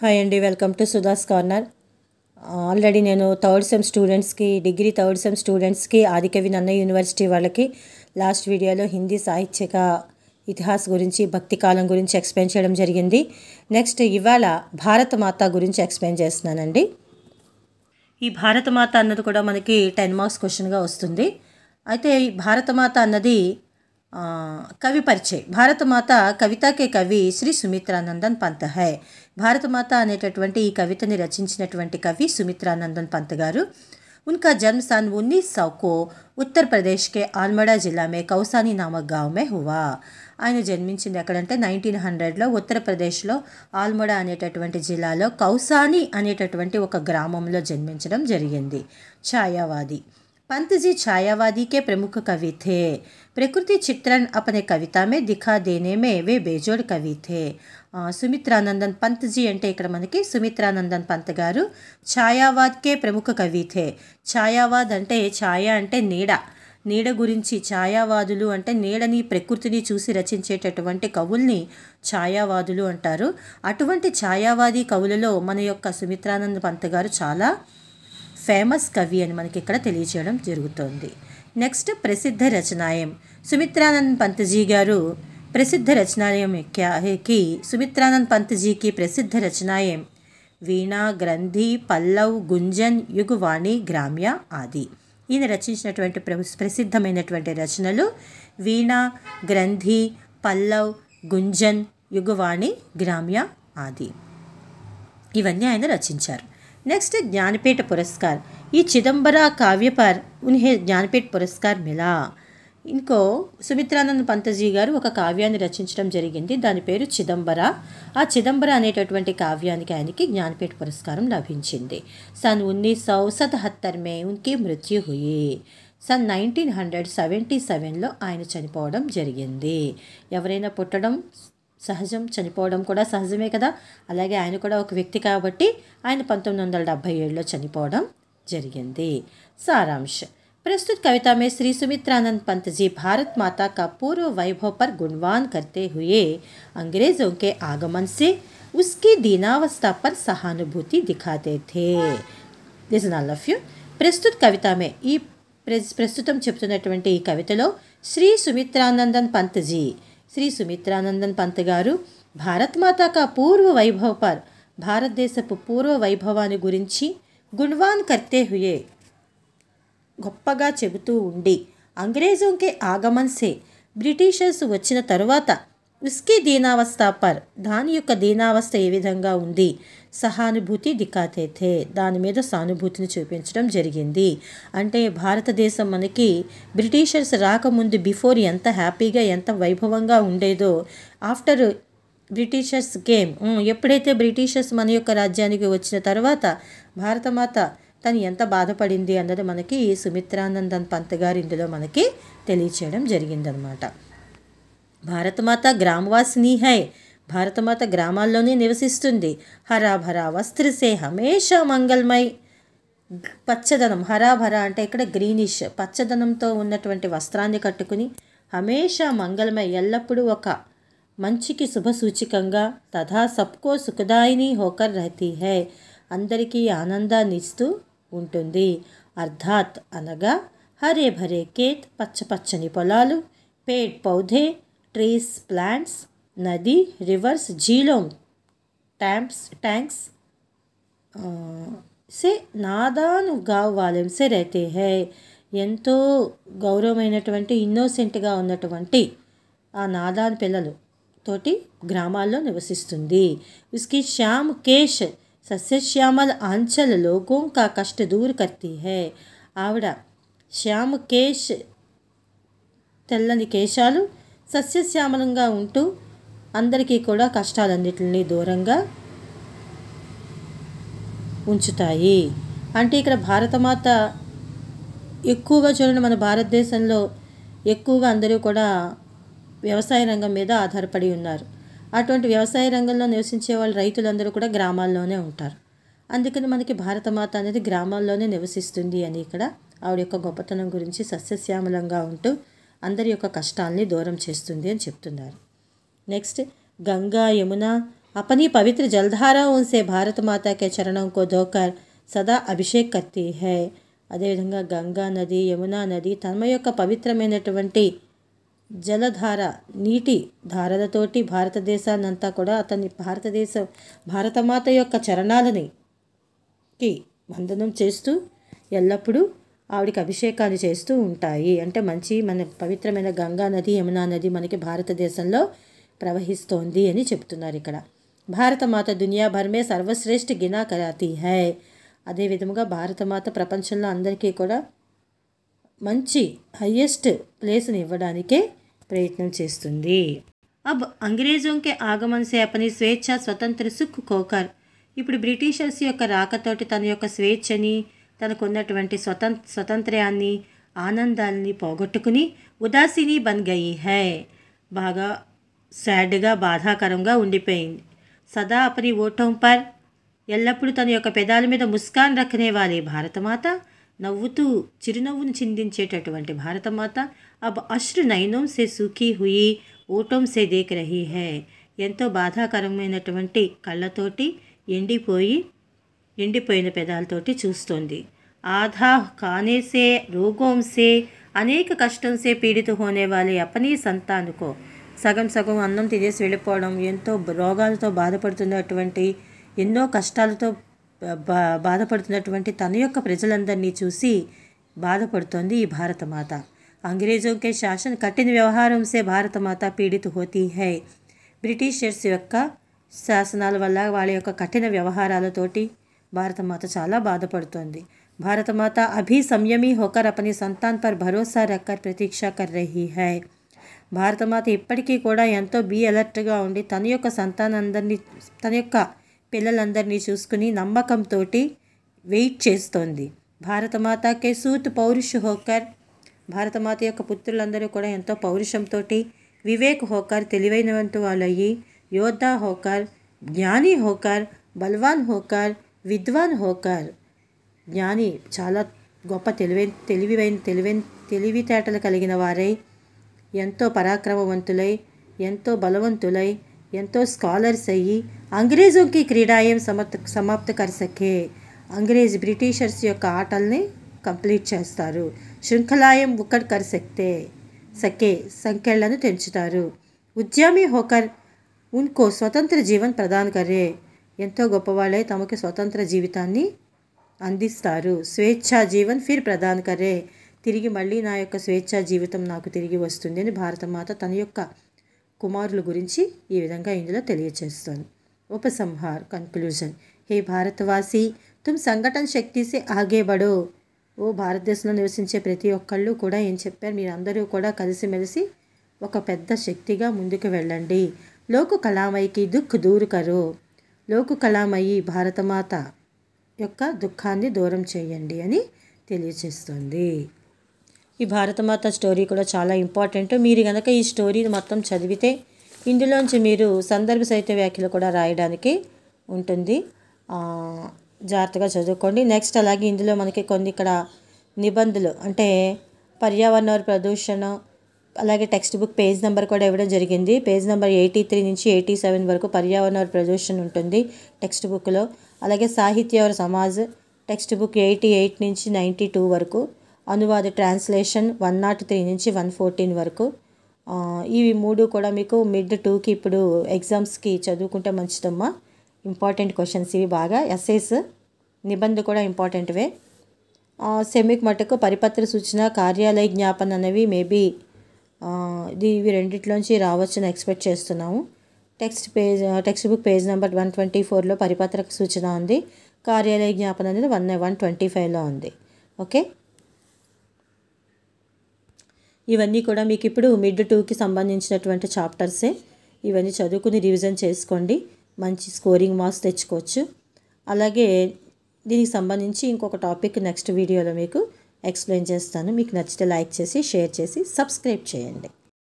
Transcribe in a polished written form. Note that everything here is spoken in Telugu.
హాయ్ అండి, welcome to Sudha's corner. Already నేను థర్డ్ సెమ్ స్టూడెంట్స్కి, డిగ్రీ థర్డ్ సెమ్ స్టూడెంట్స్కి ఆదికవి నన్నయ్య యూనివర్సిటీ వాళ్ళకి లాస్ట్ వీడియోలో హిందీ సాహిత్యక ఇతిహాస్ గురించి, భక్తి కాలం గురించి ఎక్స్ప్లెయిన్ చేయడం జరిగింది. నెక్స్ట్ ఇవాళ భారతమాత గురించి ఎక్స్ప్లెయిన్ చేస్తున్నానండి. ఈ భారతమాత అన్నది కూడా మనకి 10 మార్క్స్ క్వశ్చన్గా వస్తుంది. అయితే ఈ భారతమాత అన్నది కవి పరిచయ్. భారతమాత కవితా కే కవి శ్రీ సుమిత్రానందన్ పంత్ హై. భారతమాత అనేటటువంటి ఈ కవితని రచించినటువంటి కవి సుమిత్రానందన్ పంత్ గారు. उनका जन्म सन 1900 को उत्तर प्रदेश के आलमड़ा జిల్లా में కౌసాని నామక్ గావ్ మే హువా. ఆయన జన్మించింది ఎక్కడంటే 1900లో ఉత్తరప్రదేశ్లో ఆల్మడా అనేటటువంటి జిల్లాలో కౌసాని అనేటటువంటి ఒక గ్రామంలో జన్మించడం జరిగింది. ఛాయావాది. पंत जी छायावादी के प्रमुख कवि थे. प्रकृति चित्रण अपने कविता में दिखा देने में वे बेजोड़ कवि थे. సుమిత్రానందన్ పంత్ జీ అంటే ఇక్కడ మనకి సుమిత్రానందన్ పంత్ గారు ఛాయావాద్ కే ప్రముఖ కవి థే. ఛాయావాద్ అంటే ఛాయ అంటే నీడ, నీడ గురించి, ఛాయావాదులు అంటే నీడని, ప్రకృతిని చూసి రచించేటటువంటి కవుల్ని ఛాయావాదులు అంటారు. అటువంటి ఛాయావాది కవులలో మన యొక్క సుమిత్రానందన్ పంత్ గారు చాలా ఫేమస్ కవి అని మనకి ఇక్కడ తెలియచేయడం జరుగుతుంది. నెక్స్ట్ ప్రసిద్ధ రచనాయం. సుమిత్రానందన్ పంత్ జీ గారు प्रसिद्ध रचनाएं में क्या है कि सुमित्रानंद पंत जी की प्रसिद्ध रचनाएं वीणा, ग्रंथि, पल्लव, गुंजन, युगवाणी, ग्राम्य आदि. ఈయన రచించినటువంటి ప్రసిద్ధమైనటువంటి రచనలు వీణ, గ్రంథి, పల్లవ్, గుంజన్, యుగవాణి, గ్రామ్య ఆది. ఇవన్నీ ఆయన రచించారు. नेक्स्ट ज्ञानपीठ पुरस्कार. ये चिदम्बरा काव्य पर उन्हें ज्ञानपीठ पुरस्कार मिला. ఇంకో సుమిత్రానందన్ పంత్ జీ గారు ఒక కావ్యాన్ని రచించడం జరిగింది. దాని పేరు చిదంబర. ఆ చిదంబర అనేటటువంటి కావ్యానికి ఆయనకి జ్ఞానపీఠ పురస్కారం లభించింది. సన్ 1977 में उनकी मृत्यु हुई. సన్ 1977లో ఆయన చనిపోవడం జరిగింది. ఎవరైనా పుట్టడం సహజం, చనిపోవడం కూడా సహజమే కదా. అలాగే ఆయన కూడా ఒక వ్యక్తి కాబట్టి ఆయన 1977లో చనిపోవడం జరిగింది. సారాంశ. प्रस्तुत कविता में श्री सुमित्रानंद पंत जी भारत माता का पूर्व वैभव पर गुणगान करते हुए अंग्रेजों के आगमन से उसकी दीनावस्था पर सहानुभूति दिखाते थे. Listen all of you. प्रस्तुत कविता में ఈ ప్రస్తుతం చెప్తున్నటువంటి ఈ కవితలో శ్రీ సుమిత్రానందన్ పంత్ జీ, శ్రీ సుమిత్రానందన్ పంత్ గారు భారత్ మాతా కా పూర్వ వైభవ్ పర్, భారతదేశపు పూర్వ వైభవాన్ని గురించి గుణవాన్ కర్తే హుయే, గొప్పగా చెబుతూ ఉండి అంగ్రేజోంకే ఆగమన్ సే, బ్రిటిషర్స్ వచ్చిన తరువాత ఉస్కి దీనావస్థ పర్, దాని యొక్క దీనావస్థ ఏ విధంగా ఉంది, సహానుభూతి దిఖాతే థే, దాని మీద సానుభూతిని చూపించడం జరిగింది. అంటే భారతదేశం మనకి బ్రిటిషర్స్ రాకముందు బిఫోర్ ఎంత హ్యాపీగా, ఎంత వైభవంగా ఉండేదో, ఆఫ్టర్ బ్రిటిషర్స్ కేమ్, ఎప్పుడైతే బ్రిటిషర్స్ మన యొక్క రాజ్యానికి వచ్చిన తర్వాత భారతమాత తను ఎంత బాధపడింది అన్నది మనకి సుమిత్రానందన్ పంత్ గారు ఇందులో మనకి తెలియచేయడం జరిగిందనమాట. భారతమాత గ్రామవాసిని హై. భారతమాత గ్రామాల్లోనే నివసిస్తుంది. హరాభరా వస్త్రసే హమేషా మంగళమై. పచ్చదనం, హరాభరా అంటే ఇక్కడ గ్రీనిష్, పచ్చదనంతో ఉన్నటువంటి వస్త్రాన్ని కట్టుకుని హమేషా మంగళమై, ఎల్లప్పుడూ ఒక మంచికి శుభసూచికంగా, తథా సబ్కో సుఖదాయిని హోకర్ రహతీ హై, అందరికీ ఆనందాన్ని ఇస్తూ ఉంటుంది. అర్థాత్ అనగా హరే భరే కేత్, పచ్చపచ్చని పొలాలు, పేడ్ పౌధే, ట్రీస్, ప్లాంట్స్, నది, రివర్స్, झीलों, टैंक्स से नादान गाँव वाले से रहते हैं. ఎంతో గౌరవమైనటువంటి, ఇన్నోసెంట్గా ఉన్నటువంటి ఆ నాదాన్ పిల్లలు తోటి గ్రామాల్లో నివసిస్తుంది. ఉస్కి శ్యామ్ కేశ్ సస్యశ్యామల ఆంచల్ లోగోं का కష్ట దూర్ కర్తీ హై. ఆవిడ శ్యామ్ కేశ్, తెల్లని కేశాలు, సస్యశ్యామలంగా ఉంటూ అందరికీ కూడా కష్టాలన్నిటిని దూరంగా ఉంచుతాయి. అంటే ఇక్కడ భారతమాత ఎక్కువగా చూడండి, మన భారతదేశంలో ఎక్కువగా అందరూ కూడా వ్యవసాయ రంగం మీద ఆధారపడి ఉన్నారు. అటువంటి వ్యవసాయ రంగంలో నివసించే వాళ్ళు, రైతులందరూ కూడా గ్రామాల్లోనే ఉంటారు. అందుకని మనకి భారతమాత అనేది గ్రామాల్లోనే నివసిస్తుంది అని ఇక్కడ ఆవిడ యొక్క గొప్పతనం గురించి, సస్యశ్యామలంగా ఉంటూ అందరి యొక్క కష్టాలని దూరం చేస్తుంది అని చెప్తున్నారు. నెక్స్ట్ గంగా, యమున अपनी पवित्र जलधाराओं से भारत माता के चरणों को धोकर सदा అభిషేక్ करती है. అదేవిధంగా గంగా నది, యమునా నది తమ యొక్క పవిత్రమైనటువంటి జలధార నీటి ధారలతోటి భారతదేశాన్నంతా కూడా భారతమాత యొక్క చరణాలని వందనం చేస్తూ ఎల్లప్పుడూ ఆవిడికి అభిషేకాలు చేస్తూ ఉంటాయి. అంటే మన పవిత్రమైన గంగా నది, యమునా నది మనకి భారతదేశంలో ప్రవహిస్తోంది అని చెప్తున్నారు ఇక్కడ. భారతమాత దునియా భర్ మే సర్వశ్రేష్ఠ గినా కరాతీ హై. అదేవిధముగా భారతమాత ప్రపంచంలో అందరికీ కూడా మంచి హయ్యెస్ట్ ప్లేస్ని ఇవ్వడానికే ప్రయత్నం చేస్తుంది. అబ్ అంగ్రేజోं के आगमन से अपनी స్వేచ్ఛ స్వతంత్ర సుఖ్ కోకర్. ఇప్పుడు బ్రిటిషర్స్ యొక్క రాకతోటి తన యొక్క స్వేచ్ఛని, తనకున్నటువంటి స్వతంత్ర్యాన్ని, ఆనందాన్ని పోగొట్టుకుని ఉదాసీని బన్ గయి హై. బాగా సాడ్గా, బాధాకరంగా ఉండిపోయింది. సదా అపని ఓటం పర్, ఎల్లప్పుడూ తన యొక్క పెదాల మీద ముస్కాన్ రఖనే వాలే భారతమాత, నవ్వుతూ చిరునవ్వును చిందించేటటువంటి భారతమాత అబ్ అశ్రు నయనం సే సూఖీ హుయి ఓటం సే దేఖ్ రహీ హై. ఎంతో బాధాకరమైనటువంటి కళ్ళతోటి ఎండిపోయిన పెదాలతోటి చూస్తోంది. ఆధా ఖానే సే రోగోం సే అనేక కష్టం సే పీడిత హోనే వాలే అపనీ సంతానుకో. సగం అన్నం తినేసి వెళ్ళిపోవడం, ఎంతో రోగాలతో బాధపడుతున్నటువంటి, ఎన్నో కష్టాలతో బాధపడుతున్నటువంటి తన యొక్క ప్రజలందరినీ చూసి బాధపడుతోంది ఈ భారతమాత. అంగ్రేజోं के शासन కఠిన వ్యవహారం సే భారతమాత పీడిత హోతీ హై. బ్రిటిషర్స్ యొక్క శాసనాల వల్ల, వాళ్ళ యొక్క కఠిన వ్యవహారాలతోటి భారతమాత చాలా బాధపడుతోంది. భారతమాత అభి సంయమీ హోకర్ అపని సంతాన్ పర్ భరోసా రక్కర్ ప్రతీక్షా కర్ రహీ హై. భారతమాత ఇప్పటికీ కూడా ఎంతో అలర్ట్గా ఉండి తన యొక్క పిల్లలందరినీ చూసుకుని నమ్మకంతో వెయిట్ చేస్తోంది. భారతమాతకే సూత్ పౌరుష హోకర్, భారతమాత యొక్క పుత్రులందరూ కూడా ఎంతో పౌరుషంతో, వివేక్ హోకర్ తెలివైనవంటి వాళ్ళయ్యి, యోద్ధా హోకర్, జ్ఞాని హోకర్, బల్వాన్ హోకర్, విద్వాన్ హోకర్. జ్ఞాని చాలా గొప్ప తెలివితేటలు కలిగిన వారై, ఎంతో పరాక్రమవంతులై, ఎంతో బలవంతులై, ఎంతో స్కాలర్స్ అయ్యి అంగ్రేజోं की క్రీడాయం సమాప్త కర్ సకే. బ్రిటిషర్స్ యొక్క ఆటల్ని కంప్లీట్ చేస్తారు. శృంఖలాయం ఉక్కడ్ కర్ సకే సంఖ్యలను తెంచుతారు. ఉద్యమీ హోకర్ ఉన్కో స్వతంత్ర జీవన్ ప్రదాన్ కరే. ఎంతో గొప్పవాళ్ళై తమకి స్వతంత్ర జీవితాన్ని అందిస్తారు. స్వేచ్ఛా జీవన్ ఫిర్ ప్రదాన్ కరే. తిరిగి మళ్ళీ నా యొక్క స్వేచ్ఛా జీవితం నాకు తిరిగి వస్తుంది అని భారతమాత తన యొక్క కుమారుల గురించి ఈ విధంగా ఇందులో తెలియచేస్తుంది. ఉపసంహార్ కన్క్లూజన్. హే భారతవాసి, తుమ్ సంఘటన శక్తి సే ఆగే బడో. ఓ భారతదేశంలో నివసించే ప్రతి ఒక్కళ్ళు కూడా ఏం చెప్పారు, మీరందరూ కూడా కలిసిమెలిసి ఒక పెద్ద శక్తిగా ముందుకు వెళ్ళండి. లోకు కళామయికి దుఃఖ్ దూర్ కరో. లోకు కళామయి భారతమాత యొక్క దుఃఖాన్ని దూరం చేయండి అని తెలియచేస్తుంది. ఈ భారతమాత స్టోరీ కూడా చాలా ఇంపార్టెంట్. మీరు కనుక ఈ స్టోరీని మొత్తం చదివితే ఇందులోంచి మీరు సందర్భ సాహిత్య వ్యాఖ్యలు కూడా రాయడానికి ఉంటుంది. జాగ్రత్తగా చదువుకోండి. నెక్స్ట్ అలాగే ఇందులో మనకి కొన్ని ఇక్కడ నిబంధనలు అంటే పర్యావరణ ప్రదూషణ, అలాగే టెక్స్ట్ బుక్ పేజ్ నెంబర్ కూడా ఇవ్వడం జరిగింది. పేజ్ నెంబర్ 83 నుంచి 87 వరకు పర్యావరణ ప్రదూషణ ఉంటుంది టెక్స్ట్ బుక్లో. అలాగే సాహిత్య और సమాజ్ టెక్స్ట్ బుక్ 88 నుంచి 92 వరకు. అనువాద ట్రాన్స్లేషన్ 103 నుంచి 114 వరకు. ఇవి మూడు కూడా మీకు మిడ్ 2కి ఇప్పుడు ఎగ్జామ్స్కి చదువుకుంటే మంచిదమ్మా. ఇంపార్టెంట్ క్వశ్చన్స్ ఇవి బాగా. ఎస్ఏస్ నిబంధన కూడా ఇంపార్టెంట్వే. సెమిక్ మటుకు పరిపత్ర సూచన, కార్యాలయ జ్ఞాపన అనేవి మేబీ ఇవి రెండిట్లోంచి రావచ్చని ఎక్స్పెక్ట్ చేస్తున్నాము. టెక్స్ట్ బుక్ పేజ్ నెంబర్ 124లో పరిపత్ర సూచన ఉంది. కార్యాలయ జ్ఞాపన అనేది 125లో ఉంది. ఓకే, ఇవన్నీ కూడా మీకు ఇప్పుడు మిడ్ 2కి సంబంధించినటువంటి చాప్టర్సే. ఇవన్నీ చదువుకుని రివిజన్ చేసుకోండి, మంచి స్కోరింగ్ మార్క్స్ తెచ్చుకోవచ్చు. అలాగే దీనికి సంబంధించి ఇంకొక టాపిక్ నెక్స్ట్ వీడియోలో మీకు ఎక్స్ప్లెయిన్ చేస్తాను. మీకు నచ్చితే లైక్ చేసి, షేర్ చేసి, సబ్స్క్రైబ్ చేయండి.